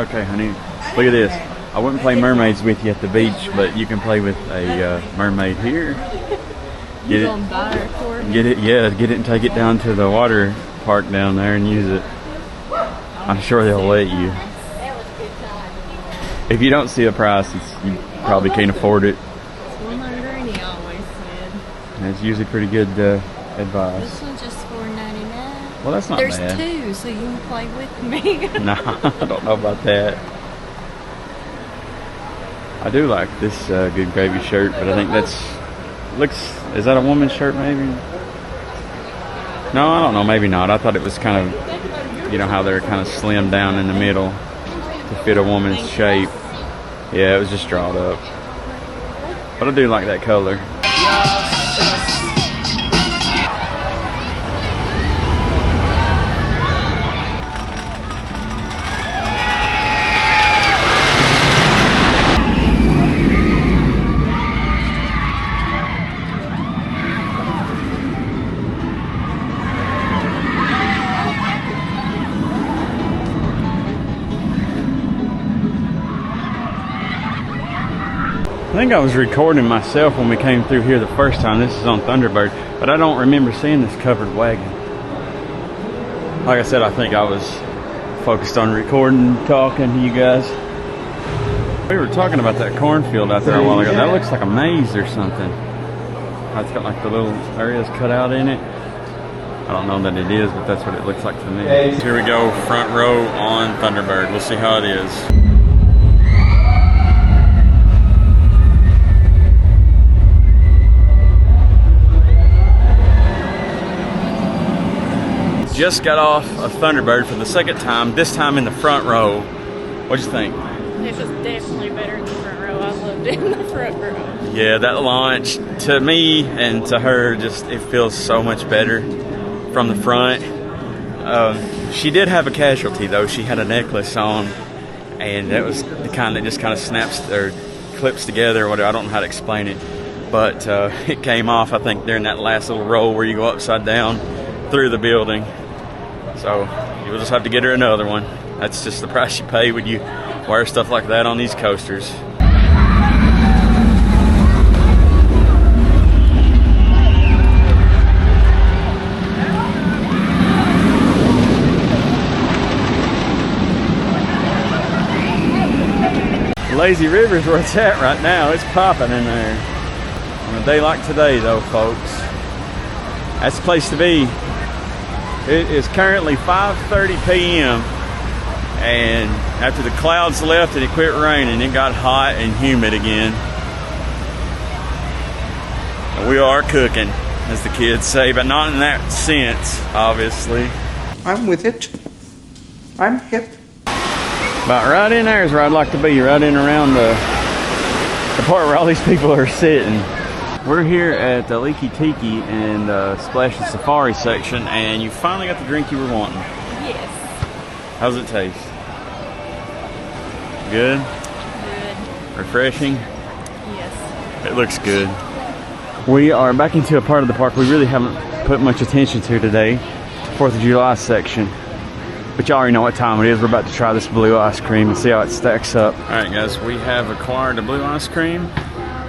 Okay, honey, look at this. I wouldn't play mermaids with you at the beach, but you can play with a mermaid here. Get it, buy her for me? get it and take it down to the water park down there and use it. I'm sure they'll let you. If you don't see a price, you probably can't afford it. $100, he always said. That's usually pretty good advice. This one's just $4.99. Well, that's not There's bad. two, so you can play with me. Nah, I don't know about that. I do like this Good Gravy shirt, but I think is that a woman's shirt maybe? No, I don't know, maybe not. I thought it was kind of, you know how they're kind of slimmed down in the middle to fit a woman's shape. Yeah, it was just drawn up. But I do like that color. I think I was recording myself when we came through here the first time. This is on Thunderbird, but I don't remember seeing this covered wagon. Like I said, I think I was focused on recording, talking to you guys. We were talking about that cornfield out there a while ago. That looks like a maze or something. It's got like the little areas cut out in it. I don't know that it is, but that's what it looks like to me. Here we go, front row on Thunderbird. We'll see how it is. Just got off of Thunderbird for the second time, this time in the front row. What'd you think? It was definitely better in the front row. I loved it in the front row. Yeah, that launch, to me and to her, just it feels so much better from the front. She did have a casualty though. She had a necklace on, and that was the kind that just kind of snaps or clips together or whatever. I don't know how to explain it, but it came off, I think, during that last little roll where you go upside down through the building. So you'll just have to get her another one. That's just the price you pay when you wear stuff like that on these coasters. Lazy River's where it's at right now. It's popping in there. On a day like today though, folks, that's the place to be. It is currently 5:30 p.m. and after the clouds left and it quit raining, it got hot and humid again. And we are cooking, as the kids say, but not in that sense, obviously. I'm with it. I'm hip. About right in there is where I'd like to be, right in around the part where all these people are sitting. We're here at the Leaky Tiki and Splashin Safari section, and you finally got the drink you were wanting. Yes. How's it taste? Good? Good. Refreshing? Yes. It looks good. We are back into a part of the park we really haven't put much attention to today, the 4th of July section. But you already know what time it is. We're about to try this blue ice cream and see how it stacks up. Alright guys, we have acquired the blue ice cream.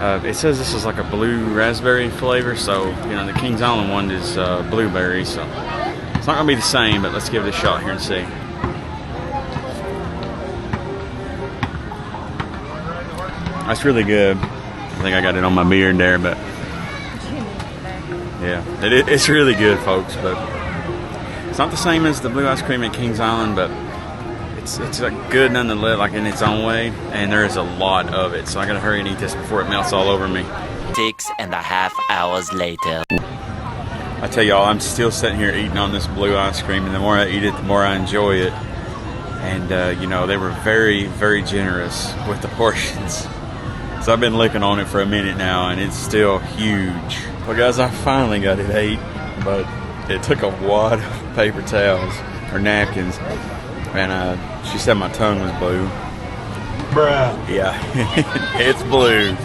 It says this is like a blue raspberry flavor, so you know the Kings Island one is blueberry, so it's not gonna be the same, but let's give it a shot here and see. That's really good. I think I got it on my beard there, but yeah, it's really good, folks. But it's not the same as the blue ice cream at Kings Island, but it's like good nonetheless, like in its own way, and there is a lot of it, so I gotta hurry and eat this before it melts all over me. 6.5 hours later. I tell y'all, I'm still sitting here eating on this blue ice cream, and the more I eat it, the more I enjoy it. And you know, they were very, very generous with the portions. So I've been licking on it for a minute now, and it's still huge. Well guys, I finally got it ate, but it took a wad of paper towels, or napkins, and she said my tongue was blue. Bruh. Yeah, it's blue.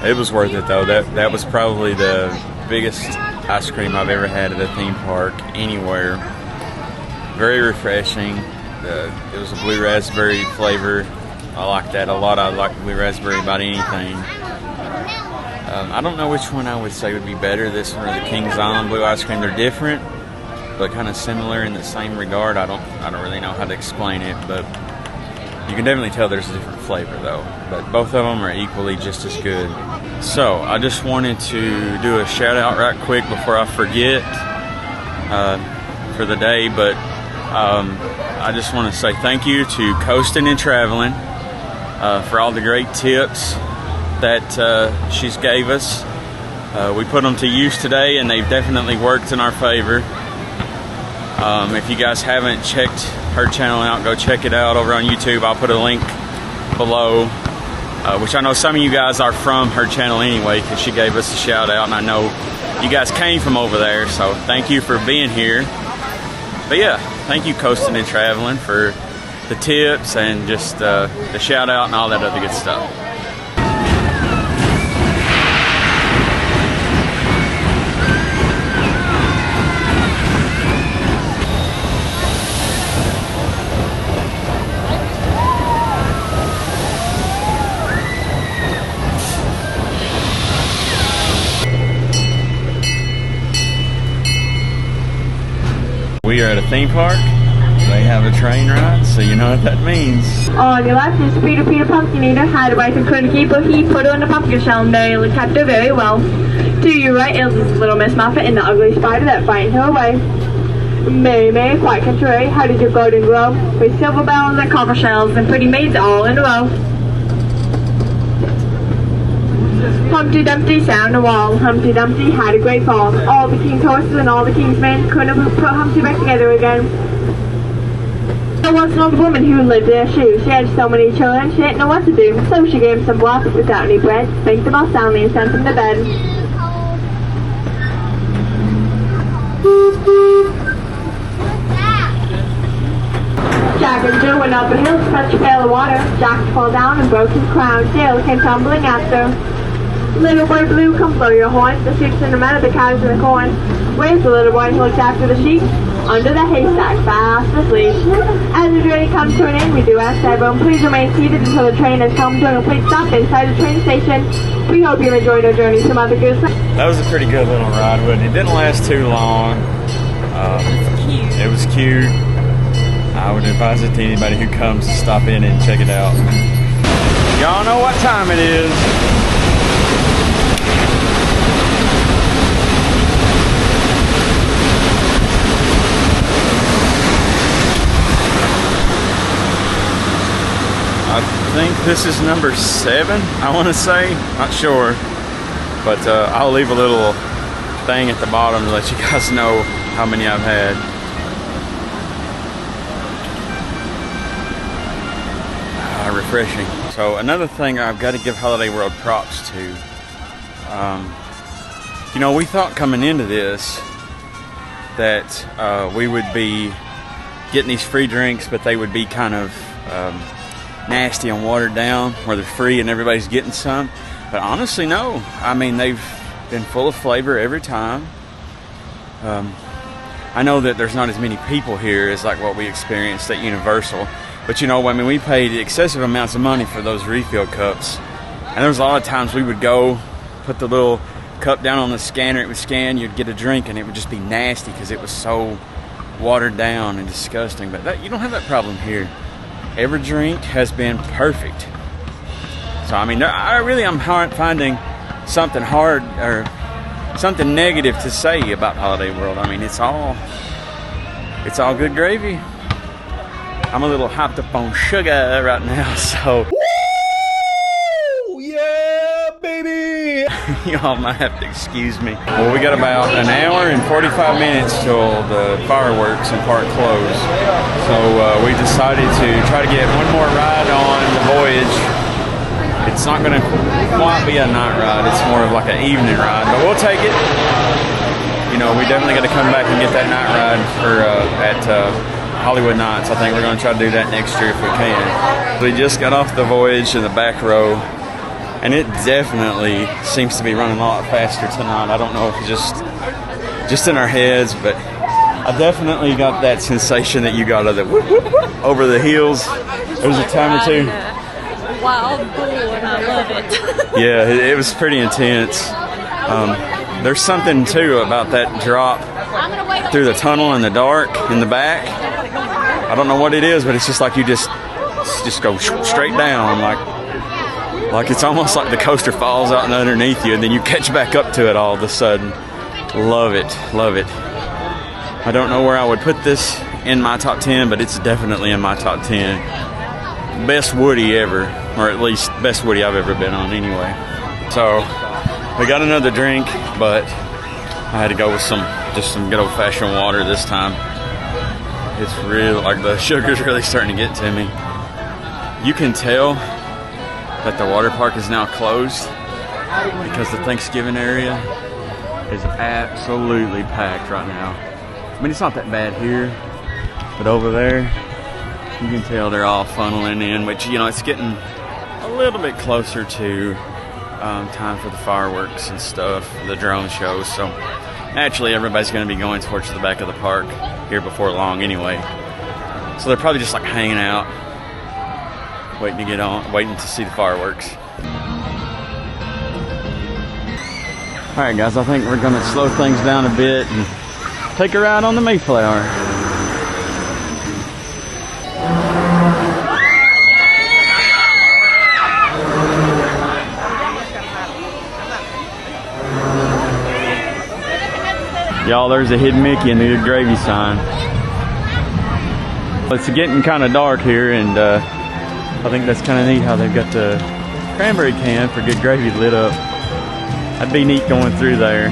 It was worth it though. That was probably the biggest ice cream I've ever had at a theme park anywhere. Very refreshing. It was a blue raspberry flavor. I like that a lot. I like blue raspberry about anything. I don't know which one I would say would be better, this one or the Kings Island blue ice cream. They're different, but kind of similar in the same regard. I don't really know how to explain it, but you can definitely tell there's a different flavor though. But both of them are equally just as good. So I just wanted to do a shout out right quick before I forget for the day, but I just want to say thank you to Coastin' and Traveling for all the great tips that she's gave us. We put them to use today, and they've definitely worked in our favor. If you guys haven't checked her channel out, go check it out over on YouTube. I'll put a link below, which I know some of you guys are from her channel anyway, because she gave us a shout out, and I know you guys came from over there, so thank you for being here. But yeah, thank you Coastin' and Traveling for the tips and just the shout out and all that other good stuff. We are at a theme park. They have a train ride, so you know what that means. On your left is Peter Pumpkin Eater, had a wife and couldn't keep her. He put her on a pumpkin shell and they kept her very well. To your right is Little Miss Muffet and the ugly spider that frightened her away. May, quite contrary, how did your garden grow? With silver bells and copper shells and pretty maids all in a row. Humpty Dumpty sound a wall. Humpty Dumpty had a great fall. All the king's horses and all the king's men couldn't have put Humpty back together again. There was an old woman who lived in a shoe. She had so many children, she didn't know what to do. So she gave them some blocks without any bread, spanked them all soundly, and sent them to bed. Jack and Jill went up a hill to fetch a pail of water. Jack fell down and broke his crown. Jill came tumbling after. Little boy blue, come blow your horn. The sheep's in the meadow, the cows in the corn. Where's the little boy who looks after the sheep? Under the haystack, fast asleep. As the journey comes to an end, we do ask everyone, please remain seated until the train has come to a complete stop inside the train station. We hope you enjoyed our journey to Mother Goose. That was a pretty good little ride, but it didn't last too long. It was cute. I would advise it to anybody who comes to stop in and check it out. Y'all know what time it is. This is number 7, I want to say. Not sure. But I'll leave a little thing at the bottom to let you guys know how many I've had. Refreshing. So another thing I've got to give Holiday World props to. You know, we thought coming into this that we would be getting these free drinks, but they would be kind of nasty and watered down, where they're free and everybody's getting some. But honestly, no. I mean, they've been full of flavor every time. I know that there's not as many people here as like what we experienced at Universal. But you know, I mean, we paid excessive amounts of money for those refill cups. And there was a lot of times we would go, put the little cup down on the scanner, it would scan, you'd get a drink, and it would just be nasty because it was so watered down and disgusting. But you don't have that problem here. Every drink has been perfect. So, I mean, I'm finding something hard or something negative to say about Holiday World. I mean, it's all good gravy. I'm a little hopped up on sugar right now, so. Woo! Yeah, baby! Y'all might have to excuse me. Well, we got about an hour and 45 minutes till the fireworks and park close. So we decided to try to get one more ride on the Voyage. It's not gonna quite be a night ride, it's more of like an evening ride, but we'll take it. You know, we definitely got to come back and get that night ride for at Hollywood Nights. I think we're going to try to do that next year if we can. We just got off the Voyage in the back row, and it definitely seems to be running a lot faster tonight. I don't know if it's just in our heads, but I definitely got that sensation that you got of the whoop, whoop, whoop, over the hills. There was a time or two. Wild bull, and I love it. Yeah, it was pretty intense. There's something too about that drop through the tunnel in the dark in the back. I don't know what it is, but it's just like you just go straight down, like it's almost like the coaster falls out and underneath you, and then you catch back up to it all of a sudden. Love it, love it. I don't know where I would put this in my top 10, but it's definitely in my top 10. Best Woody ever, or at least best Woody I've ever been on anyway. So we got another drink, but I had to go with just some good old-fashioned water this time. It's real, like the sugar's really starting to get to me. You can tell that the water park is now closed because the Thanksgiving area is absolutely packed right now. I mean, it's not that bad here, but over there, you can tell they're all funneling in, which, you know, it's getting a little bit closer to time for the fireworks and stuff, the drone shows. So naturally, everybody's going to be going towards the back of the park here before long anyway. So they're probably just like hanging out, waiting to get on, waiting to see the fireworks. All right, guys, I think we're going to slow things down a bit and take a ride on the Mayflower. Y'all, there's a hidden Mickey in the Good Gravy sign. It's getting kind of dark here, and I think that's kind of neat how they've got the cranberry can for Good Gravy lit up. That'd be neat going through there.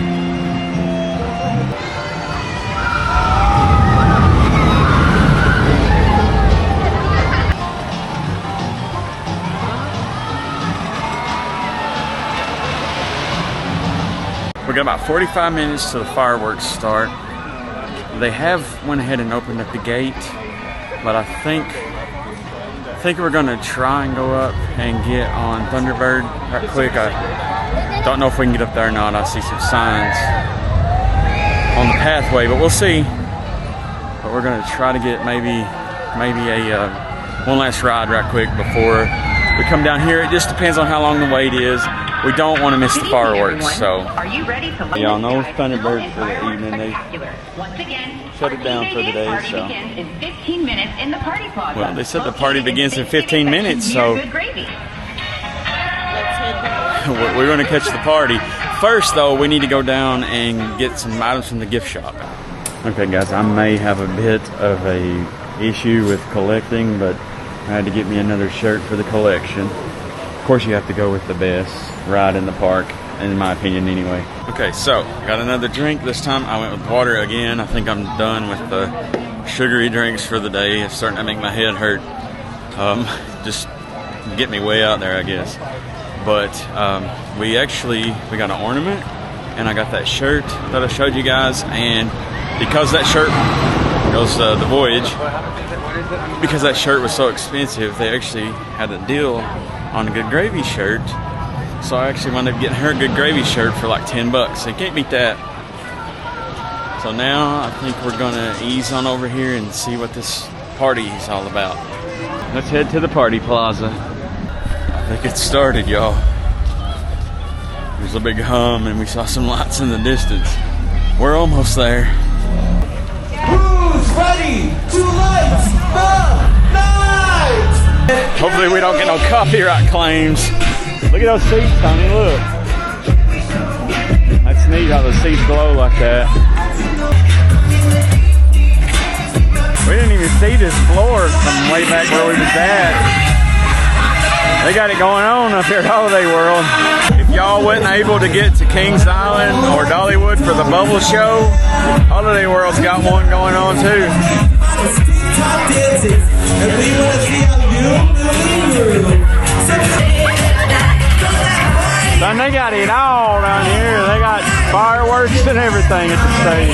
We got about 45 minutes till the fireworks start. They have went ahead and opened up the gate, but I think we're gonna try and go up and get on Thunderbird right quick. I don't know if we can get up there or not. I see some signs on the pathway, but we'll see. But we're gonna try to get maybe a one last ride right quick before we come down here. It just depends on how long the wait is. We don't want to miss the fireworks, so y'all know Thunderbird for the evening. They shut it down for the day, so. Well, they said the party begins in 15 minutes, so we're going to catch the party. First, though, we need to go down and get some items from the gift shop. Okay, guys, I may have a bit of a issue with collecting, but I had to get me another shirt for the collection. Of course, you have to go with the best ride in the park, in my opinion anyway. Okay, so got another drink. This time I went with water again. I think I'm done with the sugary drinks for the day. It's starting to make my head hurt. Just get me way out there, I guess. But we got an ornament, and I got that shirt that I showed you guys, and because that shirt goes the Voyage, because that shirt was so expensive, they actually had a deal on a Good Gravy shirt. So I actually wound up getting her Good Gravy shirt for like 10 bucks. You can't beat that. So now I think we're gonna ease on over here and see what this party is all about. Let's head to the party plaza. I think it started, y'all. There's a big hum and we saw some lights in the distance. We're almost there. Who's ready to light the night? Hopefully we don't get no copyright claims. Look at those seats, Tony, look. That's neat how the seats glow like that. We didn't even see this floor from way back where we was at. They got it going on up here at Holiday World. If y'all wasn't able to get to Kings Island or Dollywood for the Bubble Show, Holiday World's got one going on too. Son, they got it all down here. They got fireworks and everything at the stage.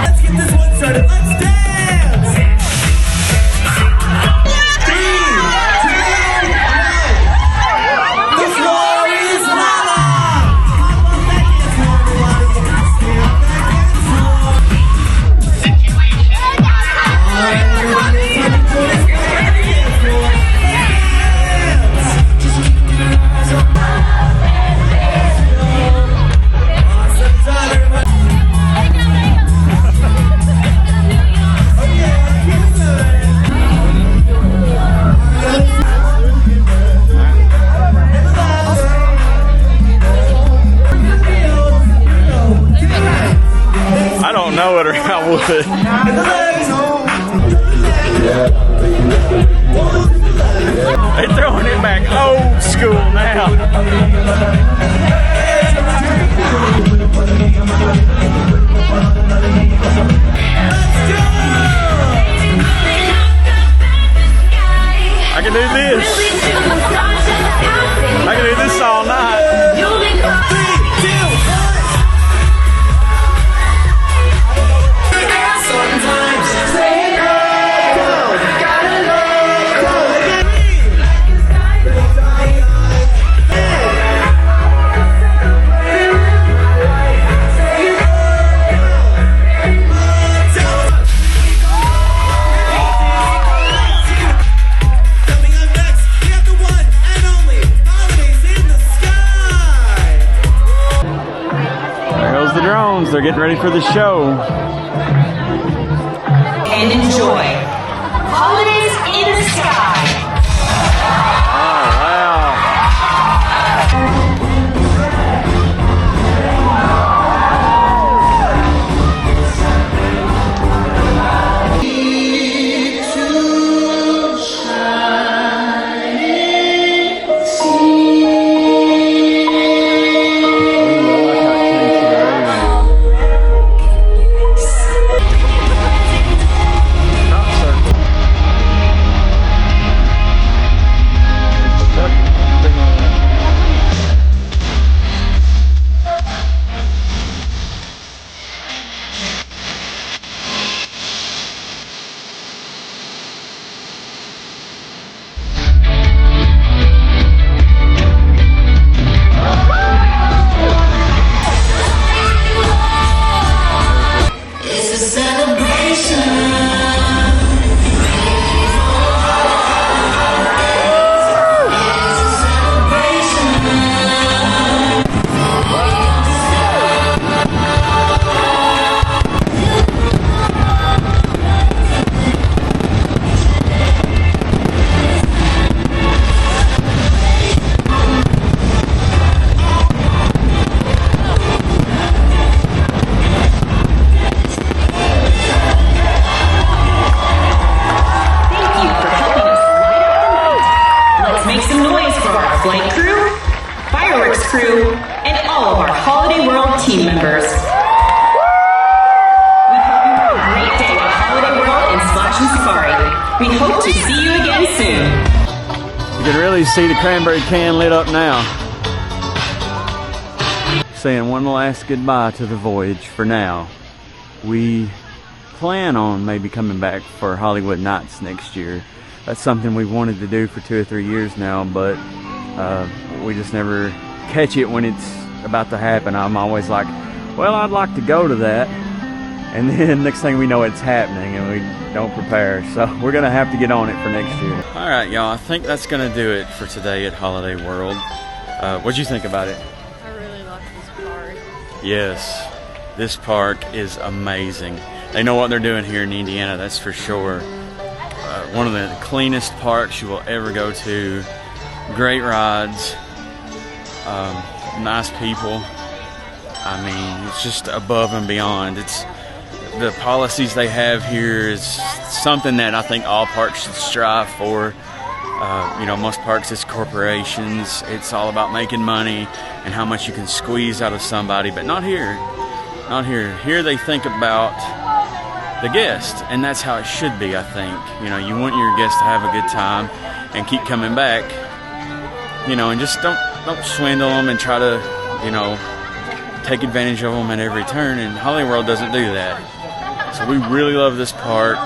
Let's get this one started. Let's dance! I don't know it or I would. They're throwing it back old school now. I can do this. I can do this all night. They're getting ready for the show. And enjoy. Holidays in the Sky. Oh, wow. Holiday World team members. We hope you have a great day at Holiday World and Splashin Safari. We hope to see you again soon. You can really see the cranberry can lit up now. Saying one last goodbye to the Voyage for now. We plan on maybe coming back for Hollywood Nights next year. That's something we've wanted to do for 2 or 3 years now, but we just never catch it when it's about to happen. I'm always like, well, I'd like to go to that, and then next thing we know it's happening and we don't prepare, so we're gonna have to get on it for next year. All right, y'all, I think that's gonna do it for today at Holiday World. What'd you think about it? I really like this park. Yes, this park is amazing. They know what they're doing here in Indiana, that's for sure. One of the cleanest parks you will ever go to. Great rides, nice people. I mean, it's just above and beyond. It's the policies they have here is something that I think all parks should strive for. You know, most parks it's corporations. It's all about making money and how much you can squeeze out of somebody, but not here. Not here. Here they think about the guest, and that's how it should be, I think. You know, you want your guests to have a good time and keep coming back, you know, and just don't swindle them and try to, you know, take advantage of them at every turn, and Holiday World doesn't do that. So we really love this park.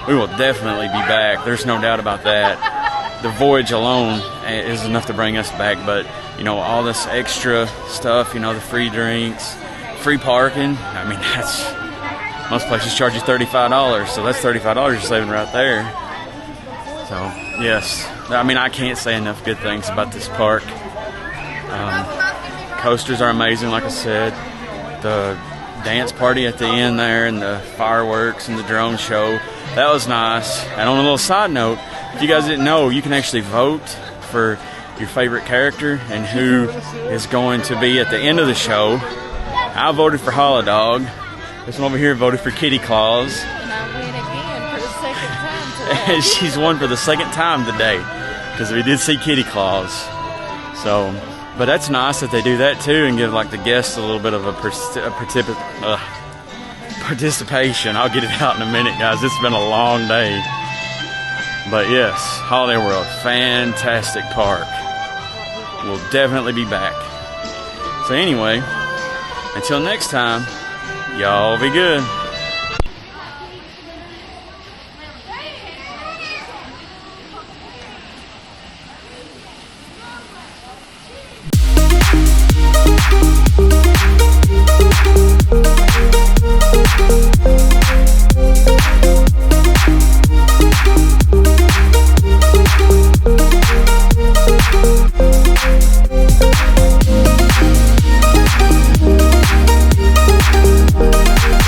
We will definitely be back. There's no doubt about that. The Voyage alone is enough to bring us back, but, you know, all this extra stuff, you know, the free drinks, free parking, I mean, most places charge you $35, so that's $35 you're saving right there. So, yes. I mean, I can't say enough good things about this park. Coasters are amazing, like I said. The dance party at the end there and the fireworks and the drone show, that was nice. And on a little side note, if you guys didn't know, you can actually vote for your favorite character and who is going to be at the end of the show. I voted for Holodog. This one over here voted for Kitty Claus. And I win again for the second time today. And she's won for the second time today, because we did see Kitty Claus. So, but that's nice that they do that too and give like the guests a little bit of a participation. I'll get it out in a minute, guys. It's been a long day. But yes, Holiday World, fantastic park. We'll definitely be back. So anyway, until next time, y'all be good.